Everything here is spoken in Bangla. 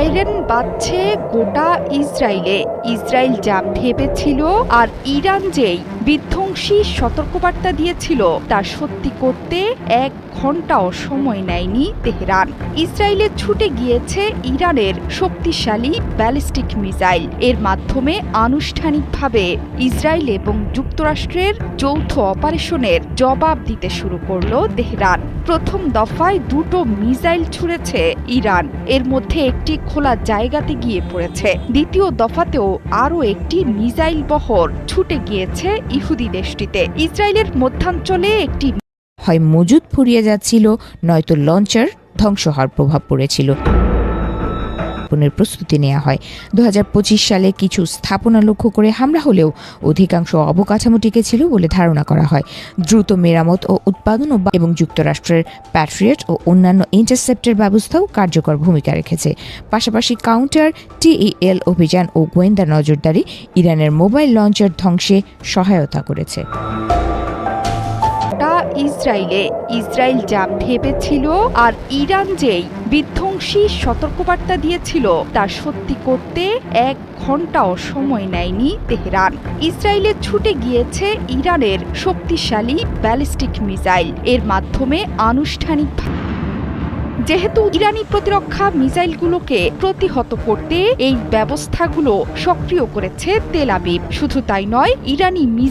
সাইরেন বাজছে গোটা ইসরায়েলে। ইসরায়েল যা ভেবেছিল আর ইরান যেই বিধ্বংসী সতর্কবার্তা দিয়েছিল তা সত্যি করতে 1 ঘন্টাও সময় নেয়নি তেহরান। ইসরায়েলে ছুটে গিয়েছে ইরানের শক্তিশালী ব্যালিস্টিক মিসাইল। এর মাধ্যমে আনুষ্ঠানিকভাবে ইসরায়েল এবং যুক্তরাষ্ট্রের যৌথ অপারেশনের জবাব দিতে শুরু করল তেহরান। প্রথম দফায় 2টো মিসাইল ছুড়েছে ইরান, এর মধ্যে একটি খোলা জায়গাতে গিয়ে পড়েছে। দ্বিতীয় দফাতেও আরও একটি মিসাইল বহর ছুটে গিয়েছে ইহুদি দেশটিতে। ইসরায়েলের মধ্যাঞ্চলে একটি হয় মজুদ ফুরিয়ে যাচ্ছিল, নয়তো লঞ্চার ধ্বংস হওয়ার প্রভাব পড়েছিল। প্রস্তুতি নেওয়া হয়। 2025 সালে কিছু স্থাপনা লক্ষ্য করে হামলা হলেও অধিকাংশ অবকাঠামো টিকে ছিল বলে ধারণা করা হয়। দ্রুত মেরামত ও উৎপাদন এবং যুক্তরাষ্ট্রের প্যাট্রিয়ট ও অন্যান্য ইন্টারসেপ্টের ব্যবস্থাও কার্যকর ভূমিকা রেখেছে। পাশাপাশি কাউন্টার টিইএল অভিযান ও গোয়েন্দা নজরদারি ইরানের মোবাইল লঞ্চার ধ্বংসে সহায়তা করেছে। ইসরায়েল যা ভেবেছিল আর ইরান যেই বিধ্বংসী সতর্কবার্তা দিয়েছিল তা সত্যি করতে 1 ঘন্টাও সময় নেয়নি তেহরান। ইসরায়েলে ছুটে গিয়েছে ইরানের শক্তিশালী ব্যালিস্টিক মিসাইল। এর মাধ্যমে আনুষ্ঠানিকভাবে যেহেতু ইরানি প্রতিরক্ষা মিসাইলগুলোকে প্রতিহত করতে এই ব্যবস্থাগুলো সক্রিয় করেছে তেল আবিব। শুধু তাই নয়, ইরানি মিসাইল